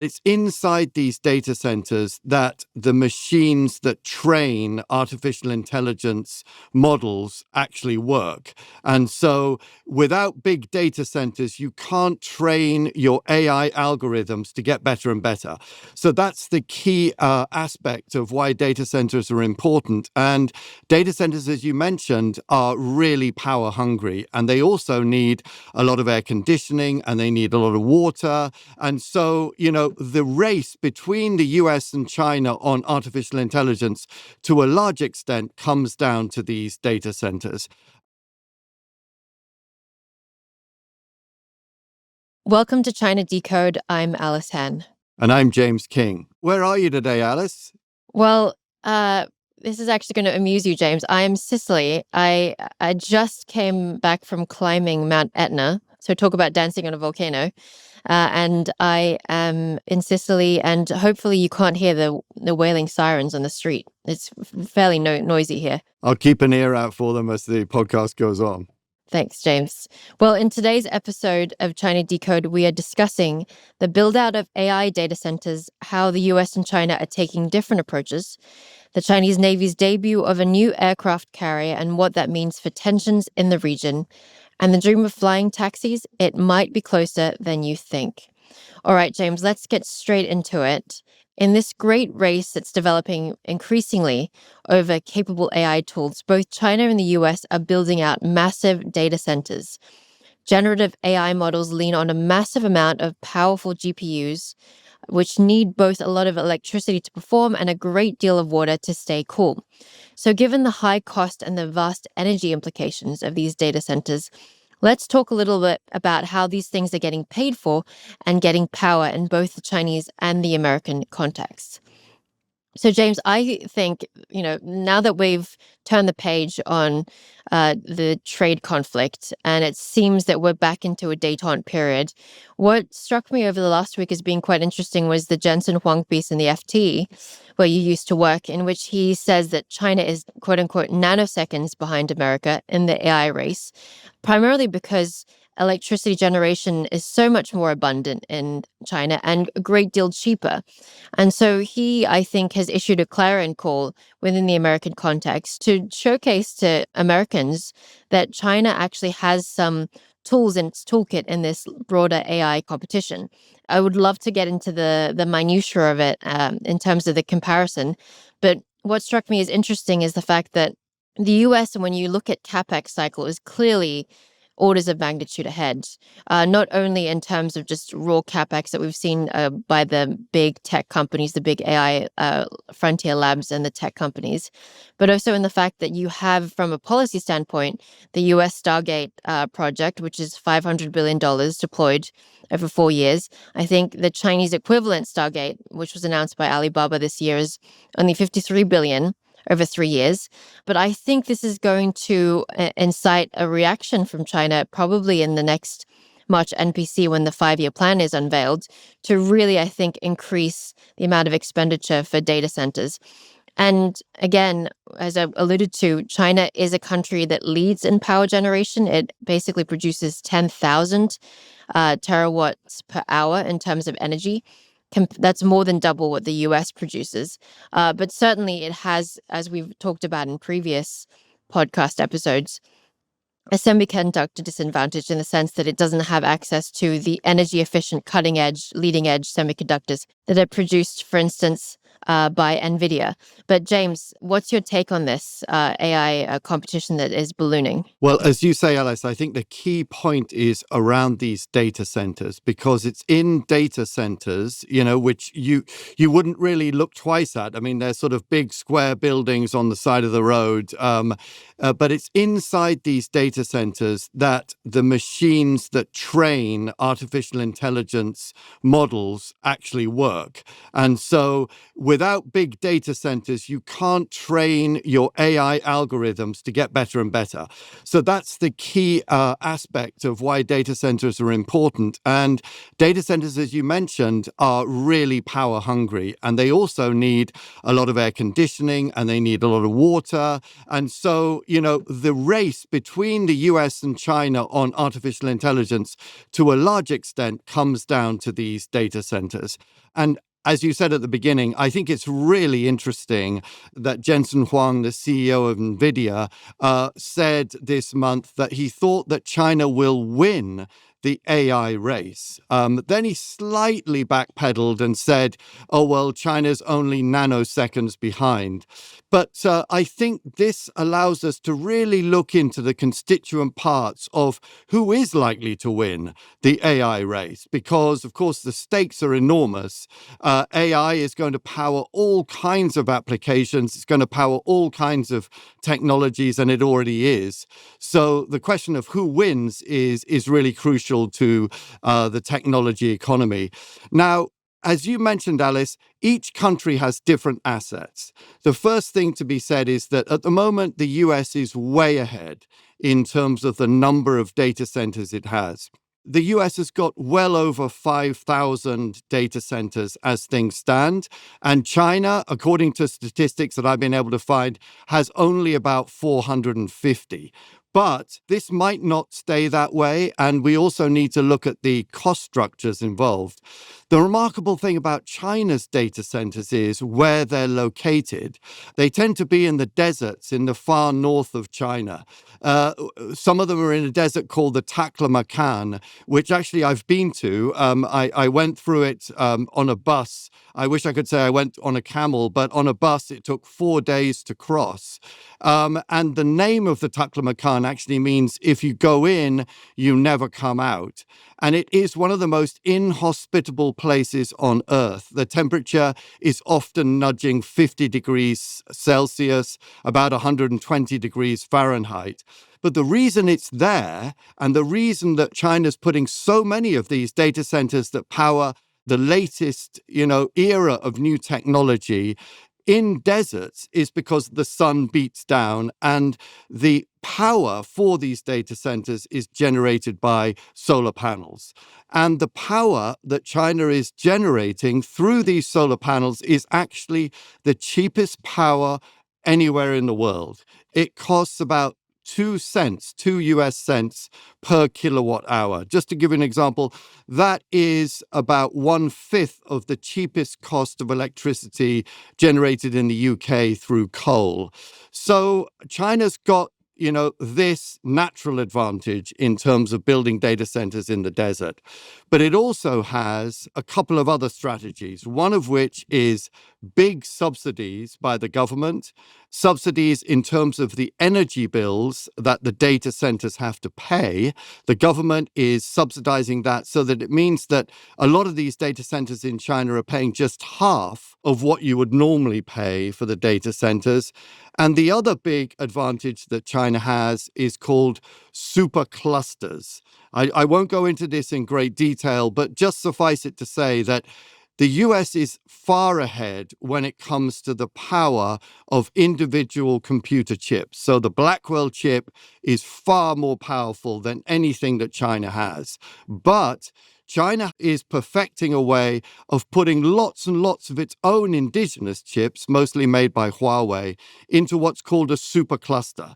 It's inside these data centers that the machines that train artificial intelligence models actually work. And so without big data centers, you can't train your AI algorithms to get better and better. So that's the key aspect of why data centers are important. And data centers, as you mentioned, are really power hungry. And they also need a lot of air conditioning and they need a lot of water. And so, the race between the US and China on artificial intelligence, to a large extent, comes down to these data centers. Welcome to China Decode. I'm Alice Han. And I'm James Kynge. Where are you today, Alice? Well, this is actually going to amuse you, James. I am Sicily. I just came back from climbing Mount Etna. So talk about dancing on a volcano. And I am in Sicily, and hopefully you can't hear the wailing sirens on the street. It's fairly noisy here. I'll keep an ear out for them as the podcast goes on. Thanks, James. Well, in today's episode of China Decode, we are discussing the build-out of AI data centers, how the US and China are taking different approaches, the Chinese Navy's debut of a new aircraft carrier and what that means for tensions in the region, and the dream of flying taxis, it might be closer than you think. All right, James, let's get straight into it. In this great race that's developing increasingly over capable AI tools, both China and the US are building out massive data centers. Generative AI models lean on a massive amount of powerful GPUs, which need both a lot of electricity to perform and a great deal of water to stay cool. So given the high cost and the vast energy implications of these data centers, let's talk a little bit about how these things are getting paid for and getting power in both the Chinese and the American contexts. So, James, I think, now that we've turned the page on the trade conflict and it seems that we're back into a détente period, what struck me over the last week as being quite interesting was the Jensen Huang piece in the FT, where you used to work, in which he says that China is, quote unquote, nanoseconds behind America in the AI race, primarily because electricity generation is so much more abundant in China and a great deal cheaper. And so he, I think, has issued a clarion call within the American context to showcase to Americans that China actually has some tools in its toolkit in this broader AI competition. I would love to get into the minutiae of it in terms of the comparison. But what struck me as interesting is the fact that the US, when you look at CapEx cycle, is clearly orders of magnitude ahead, not only in terms of just raw capex that we've seen by the big tech companies, the big AI frontier labs and the tech companies, but also in the fact that you have, from a policy standpoint, the US Stargate project, which is $500 billion deployed over 4 years. I think the Chinese equivalent Stargate, which was announced by Alibaba this year, is only $53 billion over 3 years. But I think this is going to incite a reaction from China, probably in the next March NPC when the 5-year plan is unveiled, to really, I think, increase the amount of expenditure for data centers. And again, as I alluded to, China is a country that leads in power generation. It basically produces 10,000 terawatts per hour in terms of energy. That's more than double what the US produces. But certainly it has, as we've talked about in previous podcast episodes, a semiconductor disadvantage in the sense that it doesn't have access to the energy efficient, cutting edge, leading edge semiconductors that are produced, for instance, by NVIDIA. But James, what's your take on this AI competition that is ballooning? Well, as you say, Alice, I think the key point is around these data centers, because it's in data centers, which you wouldn't really look twice at. I mean, they're sort of big square buildings on the side of the road. But it's inside these data centers that the machines that train artificial intelligence models actually work. And so without big data centers, you can't train your AI algorithms to get better and better. So that's the key aspect of why data centers are important. And data centers, as you mentioned, are really power hungry. And they also need a lot of air conditioning and they need a lot of water. And so, the race between the US and China on artificial intelligence, to a large extent, comes down to these data centers. And as you said at the beginning, I think it's really interesting that Jensen Huang, the CEO of NVIDIA, said this month that he thought that China will win the AI race. Then he slightly backpedaled and said, oh, well, China's only nanoseconds behind. But I think this allows us to really look into the constituent parts of who is likely to win the AI race, because, of course, the stakes are enormous. AI is going to power all kinds of applications. It's going to power all kinds of technologies, and it already is. So the question of who wins is really crucial to the technology economy. Now, as you mentioned, Alice, each country has different assets. The first thing to be said is that at the moment, the US is way ahead in terms of the number of data centers it has. The US has got well over 5,000 data centers as things stand. And China, according to statistics that I've been able to find, has only about 450. But this might not stay that way, and we also need to look at the cost structures involved. The remarkable thing about China's data centers is where they're located. They tend to be in the deserts in the far north of China. Some of them are in a desert called the Taklamakan, which actually I've been to. I went through it on a bus. I wish I could say I went on a camel, but on a bus it took 4 days to cross. And the name of the Taklamakan actually means if you go in, you never come out. And it is one of the most inhospitable places on Earth. The temperature is often nudging 50 degrees Celsius, about 120 degrees Fahrenheit. But the reason it's there, and the reason that China's putting so many of these data centers that power the latest, era of new technology in deserts, is because the sun beats down and the power for these data centers is generated by solar panels. And the power that China is generating through these solar panels is actually the cheapest power anywhere in the world. It costs about 2 cents, 2 US cents per kilowatt hour. Just to give you an example, that is about 1/5 of the cheapest cost of electricity generated in the UK through coal. So China's got this natural advantage in terms of building data centers in the desert. But it also has a couple of other strategies, one of which is big subsidies by the government, subsidies in terms of the energy bills that the data centers have to pay. The government is subsidizing that so that it means that a lot of these data centers in China are paying just half of what you would normally pay for the data centers. And the other big advantage that China has is called super clusters. I won't go into this in great detail, but just suffice it to say that the US is far ahead when it comes to the power of individual computer chips. So the Blackwell chip is far more powerful than anything that China has. But China is perfecting a way of putting lots and lots of its own indigenous chips, mostly made by Huawei, into what's called a supercluster.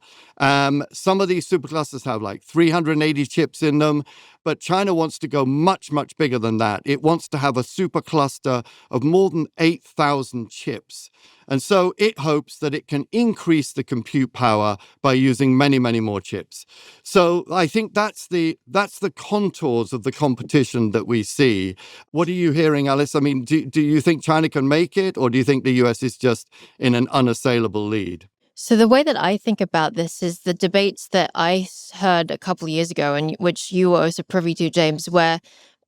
Some of these superclusters have like 380 chips in them, but China wants to go much, much bigger than that. It wants to have a supercluster of more than 8,000 chips. And so it hopes that it can increase the compute power by using many, many more chips. So I think that's the contours of the competition that we see. What are you hearing, Alice? I mean, do you think China can make it, or do you think the US is just in an unassailable lead? So the way that I think about this is the debates that I heard a couple of years ago, and which you were also privy to, James,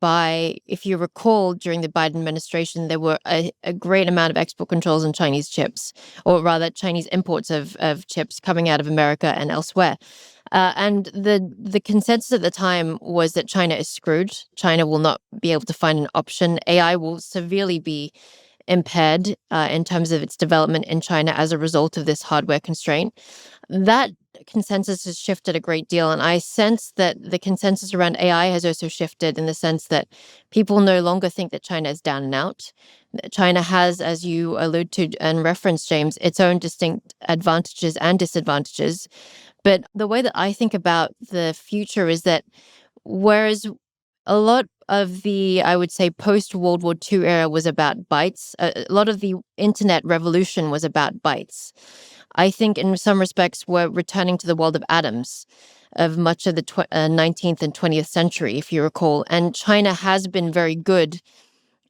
if you recall, during the Biden administration, there were a great amount of export controls on Chinese chips, or rather Chinese imports of chips coming out of America and elsewhere. And the consensus at the time was that China is screwed. China will not be able to find an option. AI will severely be impaired in terms of its development in China as a result of this hardware constraint. That consensus has shifted a great deal. And I sense that the consensus around AI has also shifted in the sense that people no longer think that China is down and out. China has, as you allude to and reference, James, its own distinct advantages and disadvantages. But the way that I think about the future is that whereas a lot of the, I would say, post-World War II era was about bytes, a lot of the internet revolution was about bytes. I think in some respects we're returning to the world of atoms of much of the 19th and 20th century, if you recall. And China has been very good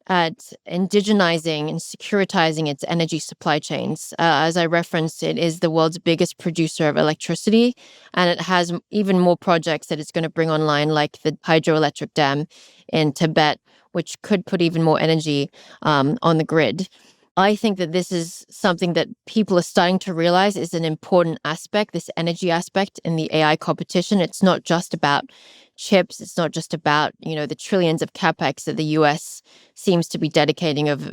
at indigenizing and securitizing its energy supply chains. As I referenced, it is the world's biggest producer of electricity, and it has even more projects that it's going to bring online, like the hydroelectric dam in Tibet, which could put even more energy on the grid. I think that this is something that people are starting to realize is an important aspect, this energy aspect in the AI competition. It's not just about chips. It's not just about, the trillions of capex that the US seems to be dedicating of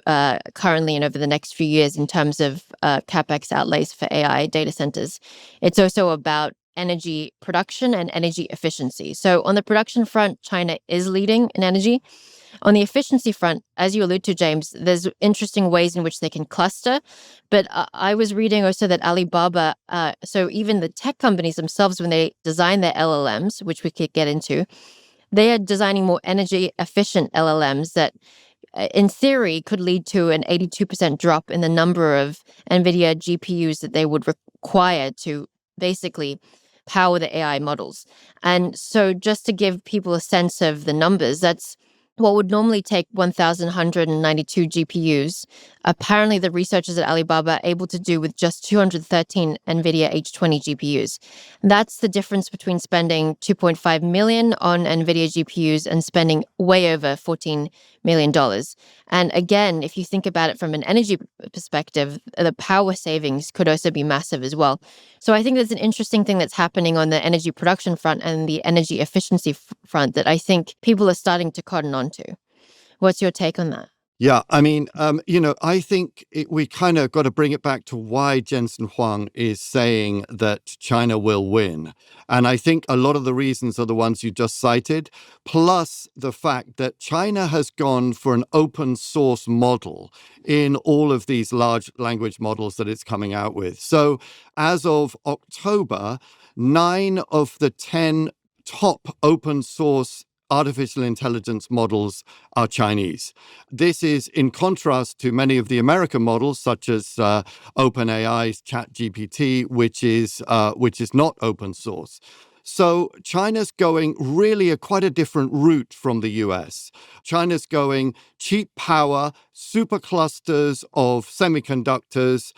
currently and over the next few years in terms of capex outlays for AI data centers. It's also about energy production and energy efficiency. So on the production front, China is leading in energy. On the efficiency front, as you allude to, James, there's interesting ways in which they can cluster. But I was reading also that Alibaba, so even the tech companies themselves, when they design their LLMs, which we could get into, they are designing more energy efficient LLMs that in theory could lead to an 82% drop in the number of NVIDIA GPUs that they would require to basically power the AI models. And so just to give people a sense of the numbers, that's what would normally take 1,192 GPUs. Apparently, the researchers at Alibaba are able to do with just 213 NVIDIA H20 GPUs. That's the difference between spending $2.5 million on NVIDIA GPUs and spending way over $14 million. And again, if you think about it from an energy perspective, the power savings could also be massive as well. So I think there's an interesting thing that's happening on the energy production front and the energy efficiency front that I think people are starting to cotton on to. What's your take on that? Yeah, I mean, I think we kind of got to bring it back to why Jensen Huang is saying that China will win. And I think a lot of the reasons are the ones you just cited, plus the fact that China has gone for an open source model in all of these large language models that it's coming out with. So as of October, 9 of the 10 top open source artificial intelligence models are Chinese. This is in contrast to many of the American models, such as OpenAI's ChatGPT, which is not open source. So China's going really quite a different route from the US. China's going cheap power, superclusters of semiconductors,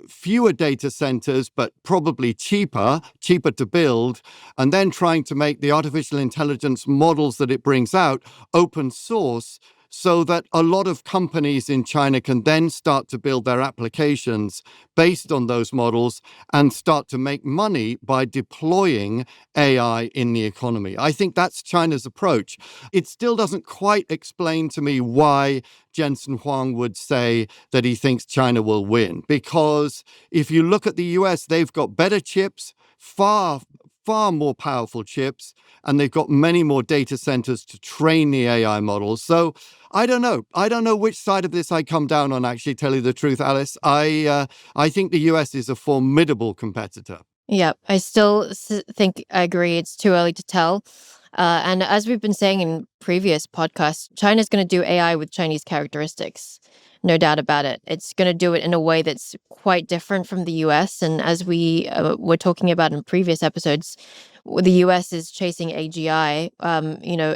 fewer data centers, but probably cheaper to build, and then trying to make the artificial intelligence models that it brings out open source, so that a lot of companies in China can then start to build their applications based on those models and start to make money by deploying AI in the economy. I think that's China's approach. It still doesn't quite explain to me why Jensen Huang would say that he thinks China will win. Because if you look at the US, they've got better chips, far more powerful chips, and they've got many more data centers to train the AI models. So I don't know which side of this I come down on, actually, tell you the truth, Alice. I think the US is a formidable competitor. Yeah, I still think I agree. It's too early to tell. And as we've been saying in previous podcasts, China's going to do AI with Chinese characteristics. No doubt about it. It's going to do it in a way that's quite different from the US. And as we were talking about in previous episodes, the US is chasing AGI,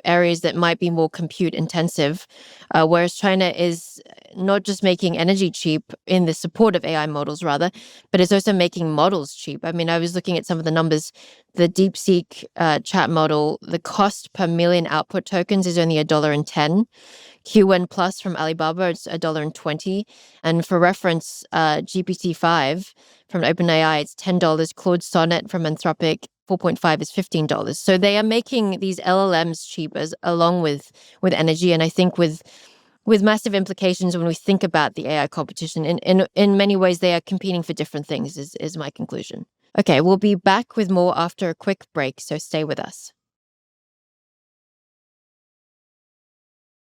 areas that might be more compute intensive, whereas China is not just making energy cheap in the support of AI models, rather, but it's also making models cheap. I mean, I was looking at some of the numbers. The DeepSeek chat model, the cost per million output tokens is only $1.10. Qwen Plus from Alibaba, it's $1.20. And for reference, GPT-5 from OpenAI, it's $10. Claude Sonnet from Anthropic, 4.5 is $15. So they are making these LLMs cheap along with energy. And I think with with massive implications when we think about the AI competition. In many ways, they are competing for different things, is my conclusion. Okay, we'll be back with more after a quick break, so stay with us.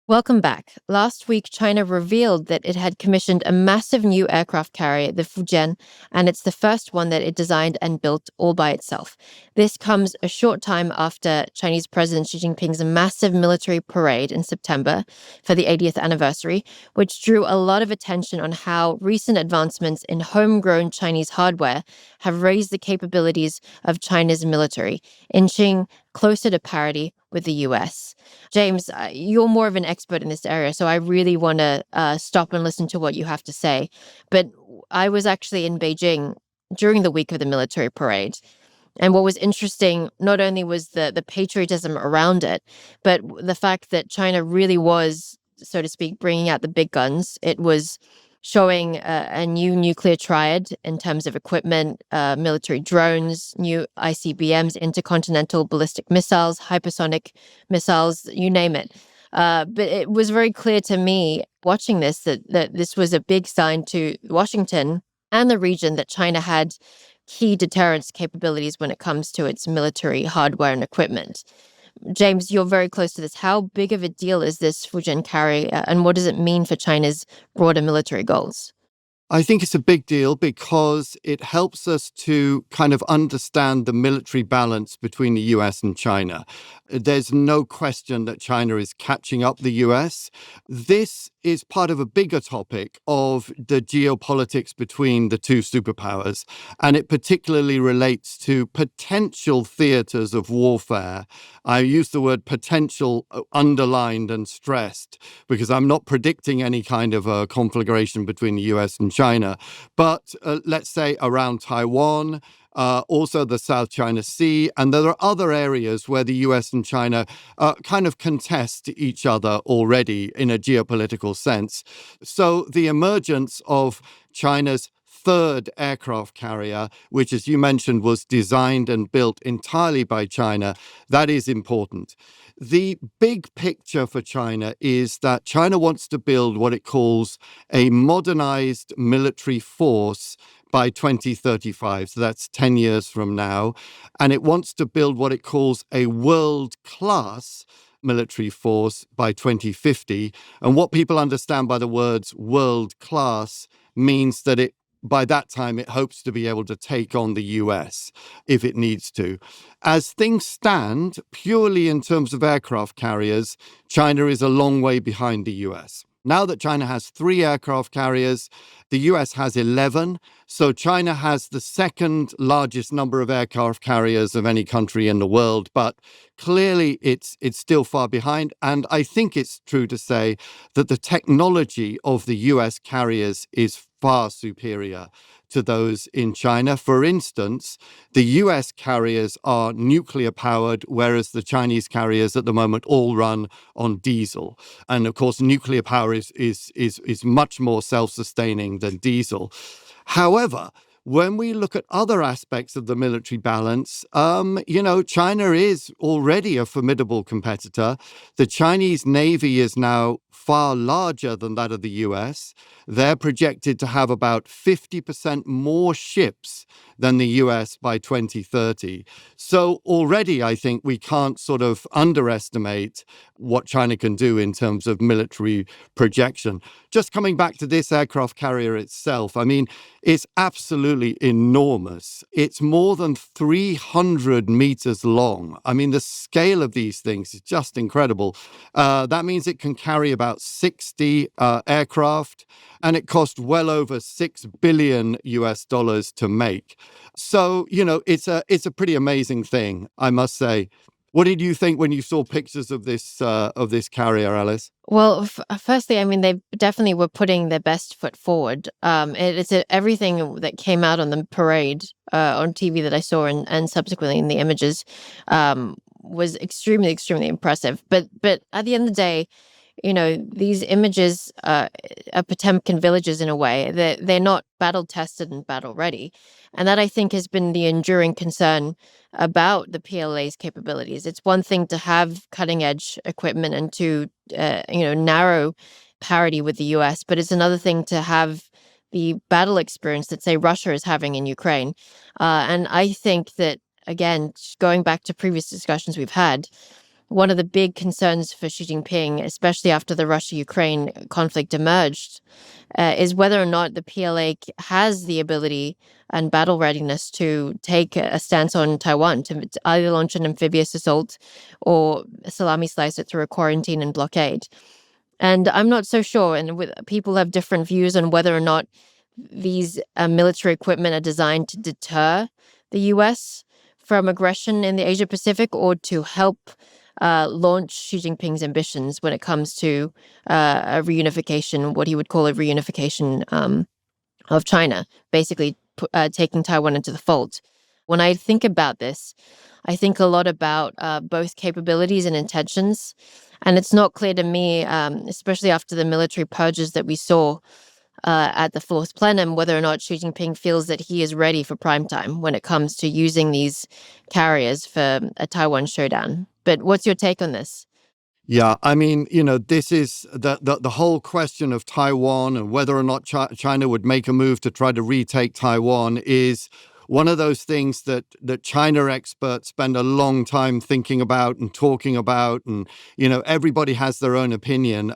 Welcome back. Last week, China revealed that it had commissioned a massive new aircraft carrier, the Fujian, and it's the first one that it designed and built all by itself. This comes a short time after Chinese President Xi Jinping's massive military parade in September for the 80th anniversary, which drew a lot of attention on how recent advancements in homegrown Chinese hardware have raised the capabilities of China's military, inching closer to parity with the US. James, you're more of an expert in this area, so I really want to stop and listen to what you have to say. But I was actually in Beijing during the week of the military parade. And what was interesting, not only was the patriotism around it, but the fact that China really was, so to speak, bringing out the big guns. It was showing a new nuclear triad in terms of equipment, military drones, new ICBMs, intercontinental ballistic missiles, hypersonic missiles, you name it. But it was very clear to me watching this that this was a big sign to Washington and the region that China had key deterrence capabilities when it comes to its military hardware and equipment. James, you're very close to this. How big of a deal is this Fujian carrier, and what does it mean for China's broader military goals? I think it's a big deal because it helps us to kind of understand the military balance between the US and China. There's no question that China is catching up the US. This is part of a bigger topic of the geopolitics between the two superpowers, and it particularly relates to potential theaters of warfare. I use the word potential underlined and stressed because I'm not predicting any kind of a conflagration between the US and China, but let's say around Taiwan, also the South China Sea, and there are other areas where the US and China kind of contest each other already in a geopolitical sense. So the emergence of China's third aircraft carrier, which, as you mentioned, was designed and built entirely by China, that is important. The big picture for China is that China wants to build what it calls a modernized military force by 2035. So that's 10 years from now. And it wants to build what it calls a world-class military force by 2050. And what people understand by the words world-class means that by that time, it hopes to be able to take on the US if it needs to. As things stand, purely in terms of aircraft carriers, China is a long way behind the US. Now that China has 3 aircraft carriers, the US has 11. So China has the second largest number of aircraft carriers of any country in the world. But clearly, it's still far behind. And I think it's true to say that the technology of the US carriers is far superior to those in China. For instance, the US carriers are nuclear powered, whereas the Chinese carriers at the moment all run on diesel. And of course, nuclear power is much more self-sustaining than diesel. However, when we look at other aspects of the military balance, China is already a formidable competitor. The Chinese Navy is now far larger than that of the US. They're projected to have about 50% more ships than the US by 2030. So already, I think we can't sort of underestimate what China can do in terms of military projection. Just coming back to this aircraft carrier itself, I mean, it's absolutely enormous. It's more than 300 meters long. I mean, the scale of these things is just incredible. That means it can carry about 60 aircraft, and it cost well over $6 billion to make. So, it's a pretty amazing thing, I must say. What did you think when you saw pictures of this carrier, Alice? Well, firstly, I mean, they definitely were putting their best foot forward. Everything that came out on the parade on TV that I saw and subsequently in the images was extremely, extremely impressive. But at the end of the day, these images are Potemkin villages in a way. They're not battle tested and battle ready. And that, I think, has been the enduring concern about the PLA's capabilities. It's one thing to have cutting edge equipment and to, narrow parity with the US, but it's another thing to have the battle experience that, say, Russia is having in Ukraine. And I think that, again, going back to previous discussions we've had, one of the big concerns for Xi Jinping, especially after the Russia-Ukraine conflict emerged, is whether or not the PLA has the ability and battle readiness to take a stance on Taiwan, to either launch an amphibious assault or salami slice it through a quarantine and blockade. And I'm not so sure, and people have different views on whether or not these military equipment are designed to deter the US from aggression in the Asia Pacific or to help launch Xi Jinping's ambitions when it comes to a reunification, what he would call a reunification of China, basically taking Taiwan into the fold. When I think about this, I think a lot about both capabilities and intentions. And it's not clear to me, especially after the military purges that we saw at the fourth plenum, whether or not Xi Jinping feels that he is ready for prime time when it comes to using these carriers for a Taiwan showdown. But what's your take on this? Yeah, I mean, this is the whole question of Taiwan and whether or not China would make a move to try to retake Taiwan is one of those things that China experts spend a long time thinking about and talking about, and everybody has their own opinion.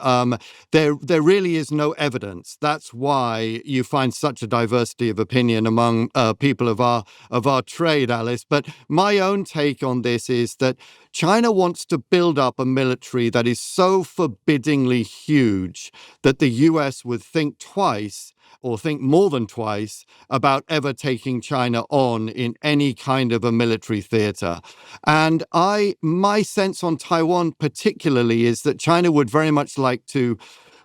There really is no evidence. That's why you find such a diversity of opinion among people of our trade, Alice. But my own take on this is that China wants to build up a military that is so forbiddingly huge that the US would think twice, or think more than twice, about ever taking China on in any kind of a military theater. And my sense on Taiwan particularly is that China would very much like to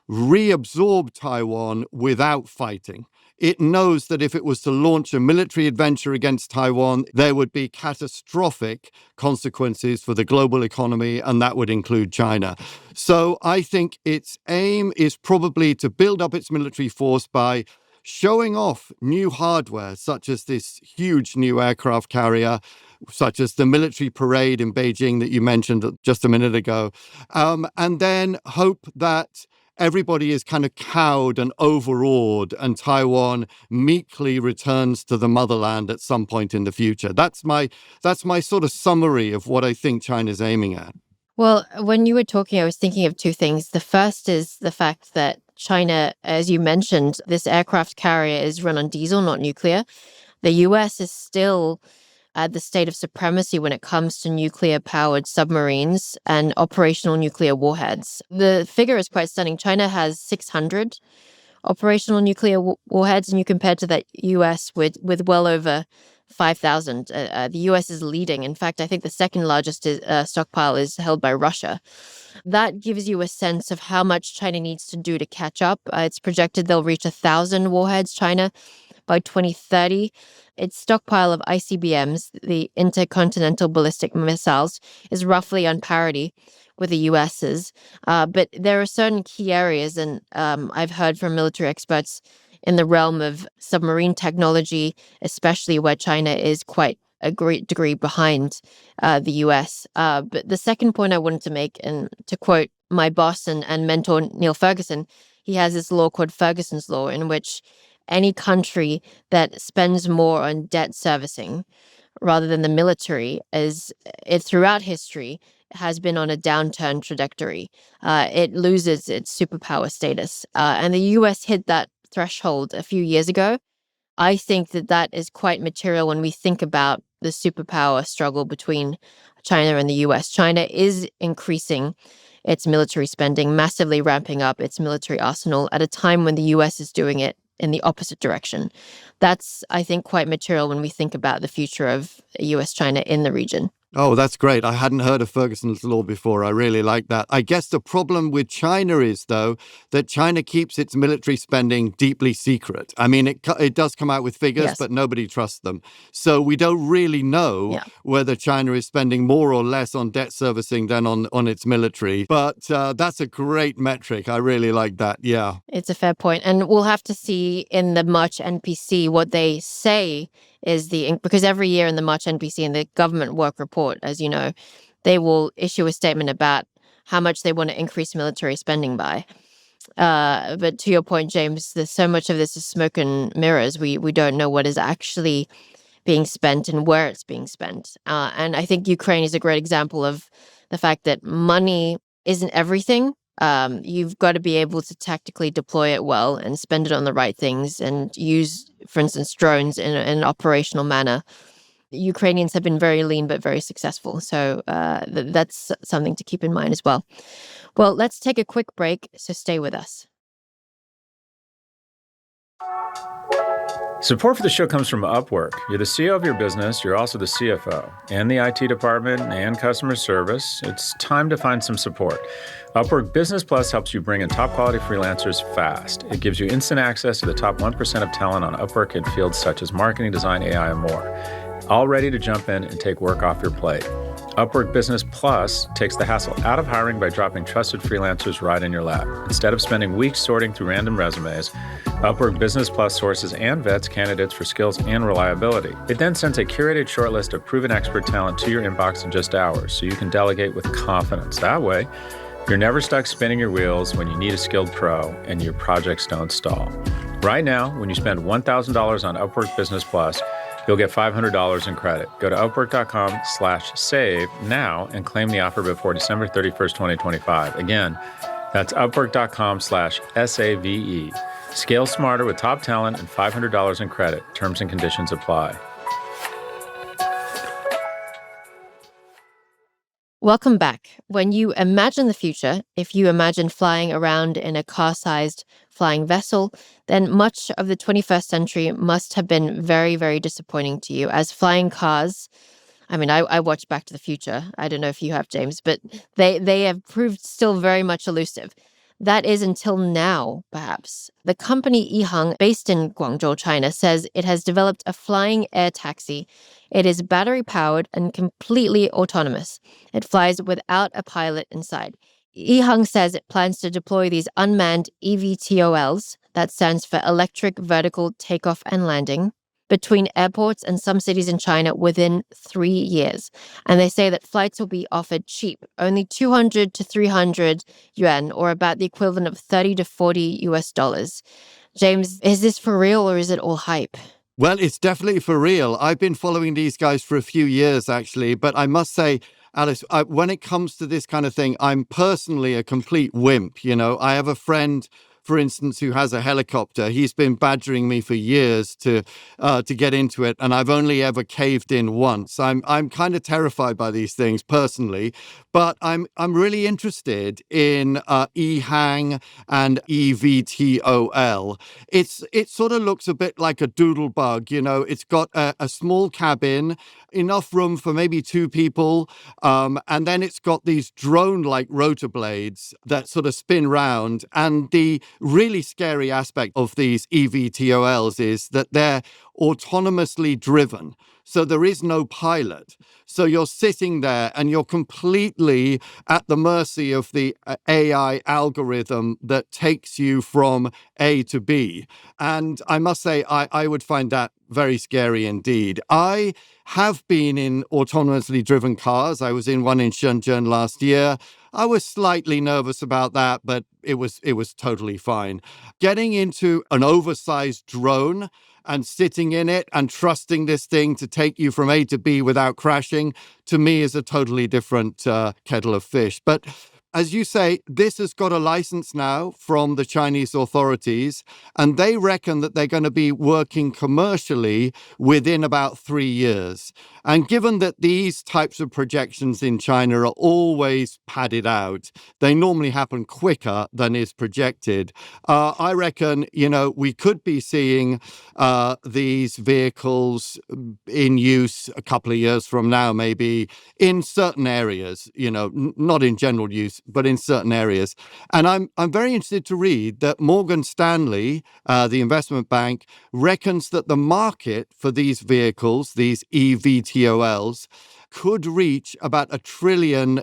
reabsorb Taiwan without fighting. It knows that if it was to launch a military adventure against Taiwan, there would be catastrophic consequences for the global economy, and that would include China. So I think its aim is probably to build up its military force by showing off new hardware, such as this huge new aircraft carrier, such as the military parade in Beijing that you mentioned just a minute ago, and then hope that everybody is kind of cowed and overawed, and Taiwan meekly returns to the motherland at some point in the future. That's my sort of summary of what I think China's aiming at. Well, when you were talking, I was thinking of two things. The first is the fact that China, as you mentioned, this aircraft carrier is run on diesel, not nuclear. The US is still at the state of supremacy when it comes to nuclear-powered submarines and operational nuclear warheads. The figure is quite stunning. China has 600 operational nuclear warheads, and you compare to the US with well over 5,000. The US is leading. In fact, I think the second largest stockpile is held by Russia. That gives you a sense of how much China needs to do to catch up. It's projected they'll reach 1,000 warheads, China, by 2030. Its stockpile of ICBMs, the intercontinental ballistic missiles, is roughly on parity with the US's. But there are certain key areas, and I've heard from military experts in the realm of submarine technology, especially where China is quite a great degree behind the US. But the second point I wanted to make, and to quote my boss and mentor, Neil Ferguson, he has this law called Ferguson's Law, in which any country that spends more on debt servicing rather than the military throughout history has been on a downturn trajectory. It loses its superpower status. And the US hit that threshold a few years ago. I think that is quite material when we think about the superpower struggle between China and the US. China is increasing its military spending, massively ramping up its military arsenal at a time when the US is doing it in the opposite direction. That's, I think, quite material when we think about the future of US-China in the region. Oh, that's great. I hadn't heard of Ferguson's Law before. I really like that. I guess the problem with China is, though, that China keeps its military spending deeply secret. I mean, it does come out with figures, Yes. but nobody trusts them. So we don't really know whether China is spending more or less on debt servicing than on its military. But that's a great metric. I really like that. Yeah. It's a fair point. And we'll have to see in the March NPC what they say is because every year in the March NPC and the government work report, as you know, they will issue a statement about how much they want to increase military spending by. But to your point, James, there's so much of this is smoke and mirrors. We don't know what is actually being spent and where it's being spent. And I think Ukraine is a great example of the fact that money isn't everything. You've got to be able to tactically deploy it well and spend it on the right things and use, for instance, drones in an operational manner. Ukrainians have been very lean but very successful. So that's something to keep in mind as well. Well, let's take a quick break, so stay with us. Support for the show comes from Upwork. You're the CEO of your business, you're also the CFO, and the IT department and customer service. It's time to find some support. Upwork Business Plus helps you bring in top quality freelancers fast. It gives you instant access to the top 1% of talent on Upwork in fields such as marketing, design, AI, and more. All ready to jump in and take work off your plate. Upwork Business Plus takes the hassle out of hiring by dropping trusted freelancers right in your lap. Instead of spending weeks sorting through random resumes, Upwork Business Plus sources and vets candidates for skills and reliability. It then sends a curated shortlist of proven expert talent to your inbox in just hours, so you can delegate with confidence. That way, you're never stuck spinning your wheels when you need a skilled pro and your projects don't stall. Right now, when you spend $1,000 on Upwork Business Plus, you'll get $500 in credit. Go to upwork.com/save now and claim the offer before December 31st, 2025. Again, that's upwork.com/SAVE. Scale smarter with top talent and $500 in credit. Terms and conditions apply. Welcome back. When you imagine the future, if you imagine flying around in a car-sized flying vessel, then much of the 21st century must have been very, very disappointing to you, as flying cars, I mean, I watched Back to the Future. I don't know if you have, James, but they have proved still very much elusive. That is until now, perhaps. The company EHang, based in Guangzhou, China, says it has developed a flying air taxi. It is battery-powered and completely autonomous. It flies without a pilot inside. EHang says it plans to deploy these unmanned EVTOLs, that stands for Electric Vertical Takeoff and Landing, between airports and some cities in China within 3 years. And they say that flights will be offered cheap, only 200 to 300 yuan, or about the equivalent of 30 to 40 US dollars. James, is this for real or is it all hype? Well, it's definitely for real. I've been following these guys for a few years, actually, but I must say, Alice, when it comes to this kind of thing, I'm personally a complete wimp. You know, I have a friend, for instance, who has a helicopter. He's been badgering me for years to get into it, and I've only ever caved in once. I'm kind of terrified by these things personally, but I'm really interested in EHang and EVTOL. It sort of looks a bit like a doodle bug. You know, it's got a small cabin, enough room for maybe 2 people, and then it's got these drone-like rotor blades that sort of spin round. And the really scary aspect of these EVTOLs is that they're autonomously driven. So there is no pilot. So you're sitting there and you're completely at the mercy of the AI algorithm that takes you from A to B. And I must say, I would find that very scary indeed. I have been in autonomously driven cars. I was in one in Shenzhen last year. I was slightly nervous about that, but it was totally fine. Getting into an oversized drone and sitting in it and trusting this thing to take you from A to B without crashing, to me is a totally different kettle of fish. But as you say, this has got a license now from the Chinese authorities, and they reckon that they're going to be working commercially within about 3 years. And given that these types of projections in China are always padded out, they normally happen quicker than is projected. I reckon, you know, we could be seeing these vehicles in use a couple of years from now, maybe in certain areas, you know, not in general use, but in certain areas. And I'm very interested to read that Morgan Stanley, the investment bank, reckons that the market for these vehicles, these EVTOLs, could reach about $1 trillion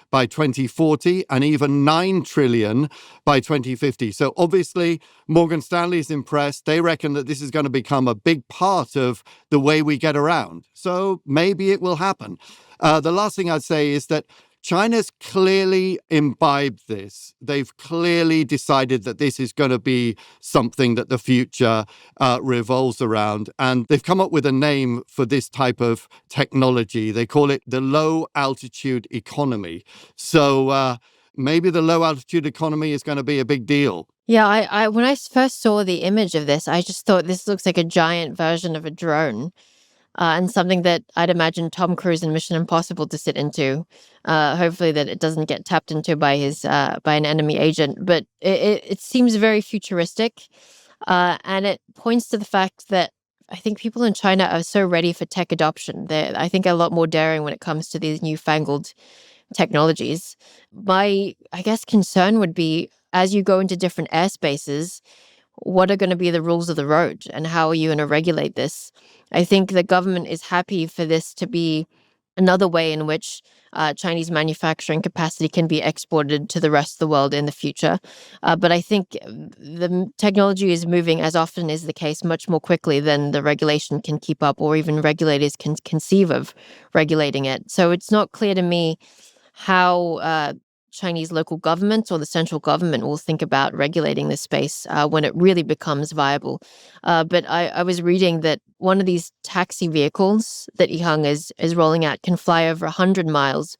by 2040 and even 9 trillion by 2050. So obviously, Morgan Stanley is impressed. They reckon that this is going to become a big part of the way we get around. So maybe it will happen. The last thing I'd say is that China's clearly imbibed this. They've clearly decided that this is going to be something that the future revolves around. And they've come up with a name for this type of technology. They call it the low altitude economy. So maybe the low altitude economy is going to be a big deal. Yeah, I when I first saw the image of this, I just thought this looks like a giant version of a drone. And something that I'd imagine Tom Cruise in Mission Impossible to sit into. Hopefully that it doesn't get tapped into by by an enemy agent. But it seems very futuristic, and it points to the fact that I think people in China are so ready for tech adoption. They're, I think, a lot more daring when it comes to these newfangled technologies. My, I guess, concern would be as you go into different airspaces, what are going to be the rules of the road and how are you going to regulate this? I think the government is happy for this to be another way in which Chinese manufacturing capacity can be exported to the rest of the world in the future. But I think the technology is moving, as often is the case, much more quickly than the regulation can keep up or even regulators can conceive of regulating it. So it's not clear to me how Chinese local government or the central government will think about regulating this space when it really becomes viable. But I was reading that one of these taxi vehicles that EHang is rolling out can fly over 100 miles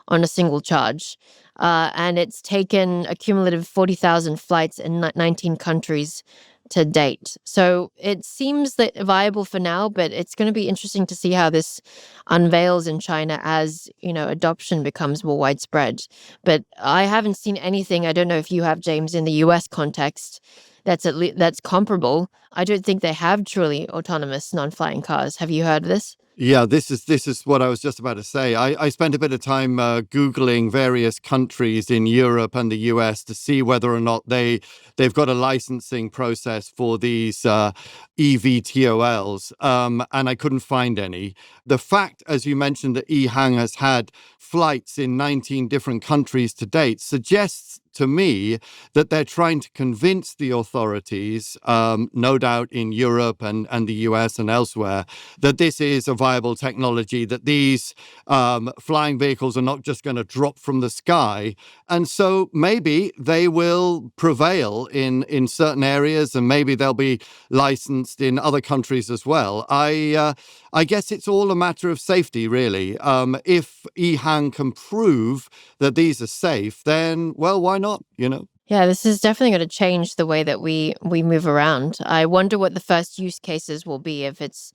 on a single charge. And it's taken a cumulative 40,000 flights in 19 countries to date. So it seems that viable for now, but it's going to be interesting to see how this unveils in China as, adoption becomes more widespread. But I haven't seen anything, I don't know if you have, James, in the US context that's comparable. I don't think they have truly autonomous non-flying cars. Have you heard of this? Yeah, this is what I was just about to say. I spent a bit of time Googling various countries in Europe and the US to see whether or not they've got a licensing process for these EVTOLs, and I couldn't find any. The fact, as you mentioned, that EHang has had flights in 19 different countries to date suggests to me that they're trying to convince the authorities, no doubt in Europe and the US and elsewhere, that this is a viable technology, that these flying vehicles are not just going to drop from the sky. And so maybe they will prevail in certain areas and maybe they'll be licensed in other countries as well. I guess it's all a matter of safety, really. If EHang can prove that these are safe, then, well, why not, Yeah, this is definitely going to change the way that we move around. I wonder what the first use cases will be, if it's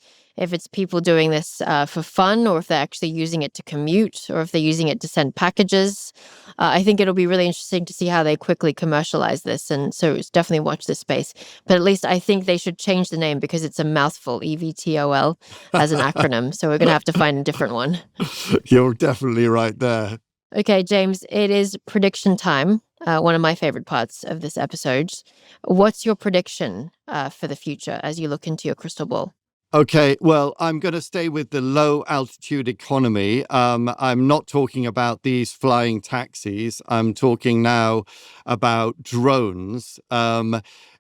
people doing this for fun, or if they're actually using it to commute, or if they're using it to send packages. I think it'll be really interesting to see how they quickly commercialize this, and so it's definitely watch this space. But at least I think they should change the name because it's a mouthful, EVTOL, as an acronym. So we're going to have to find a different one. You're definitely right there. Okay, James, it is prediction time. One of my favorite parts of this episode. What's your prediction for the future as you look into your crystal ball? Okay, well, I'm going to stay with the low altitude economy. I'm not talking about these flying taxis. I'm talking now about drones.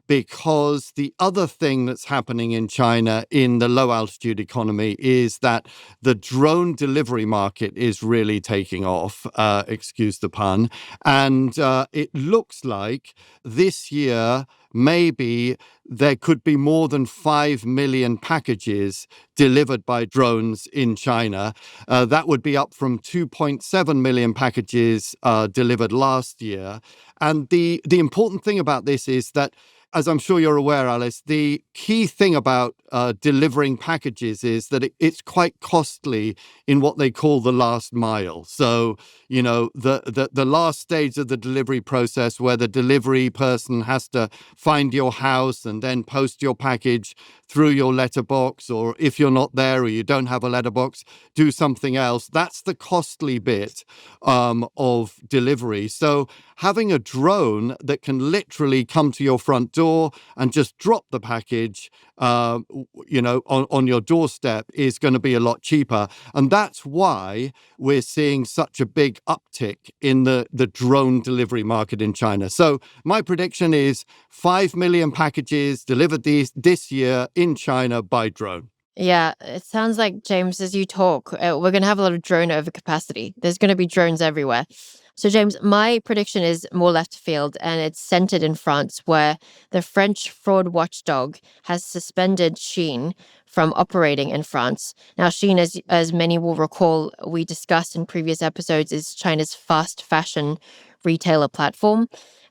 Because the other thing that's happening in China in the low altitude economy is that the drone delivery market is really taking off, excuse the pun. And it looks like this year, maybe there could be more than 5 million packages delivered by drones in China. That would be up from 2.7 million packages delivered last year. And the important thing about this is that, as I'm sure you're aware, Alice, the key thing about delivering packages is that it's quite costly in what they call the last mile. So, the last stage of the delivery process, where the delivery person has to find your house and then post your package through your letterbox, or if you're not there or you don't have a letterbox, do something else. That's the costly bit of delivery. So having a drone that can literally come to your front door and just drop the package, on your doorstep is going to be a lot cheaper. And that's why we're seeing such a big uptick in the drone delivery market in China. So my prediction is 5 million packages delivered this year in China by drone. Yeah, it sounds like, James, as you talk, we're going to have a lot of drone overcapacity. There's going to be drones everywhere. So, James, my prediction is more left field, and it's centered in France, where the French fraud watchdog has suspended Shein from operating in France. Now, Shein, as many will recall, we discussed in previous episodes, is China's fast fashion retailer platform.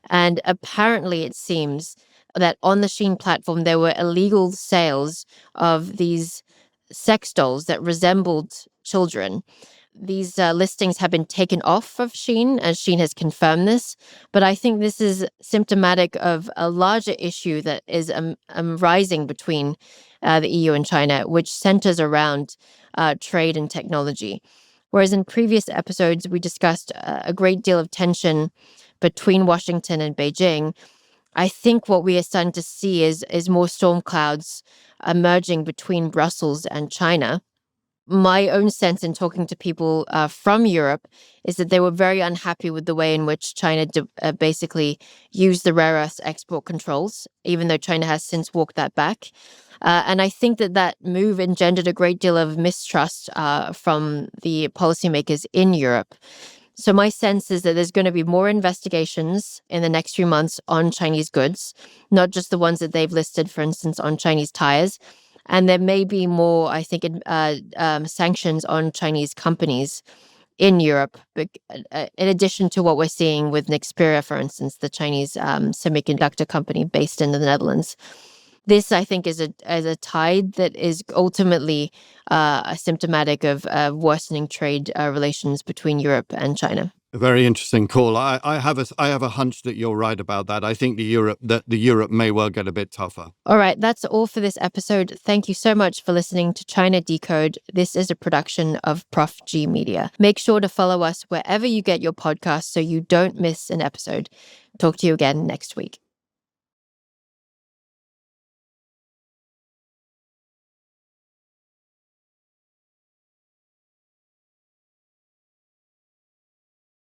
And apparently, it seems that on the Shein platform, there were illegal sales of these sex dolls that resembled children. These listings have been taken off of Shein, as Shein has confirmed this. But I think this is symptomatic of a larger issue that is rising between the EU and China, which centers around trade and technology. Whereas in previous episodes, we discussed a great deal of tension between Washington and Beijing. I think what we are starting to see is more storm clouds emerging between Brussels and China. My own sense in talking to people from Europe is that they were very unhappy with the way in which China basically used the rare earths export controls, even though China has since walked that back. And I think that move engendered a great deal of mistrust from the policymakers in Europe. So my sense is that there's going to be more investigations in the next few months on Chinese goods, not just the ones that they've listed, for instance, on Chinese tires. And there may be more, I think, sanctions on Chinese companies in Europe, in addition to what we're seeing with Nexperia, for instance, the Chinese semiconductor company based in the Netherlands. This, I think, is a tide that is ultimately symptomatic of worsening trade relations between Europe and China. A very interesting call. I have a hunch that you're right about that. I think the Europe may well get a bit tougher. All right, that's all for this episode. Thank you so much for listening to China Decode. This is a production of Prof G Media. Make sure to follow us wherever you get your podcasts so you don't miss an episode. Talk to you again next week.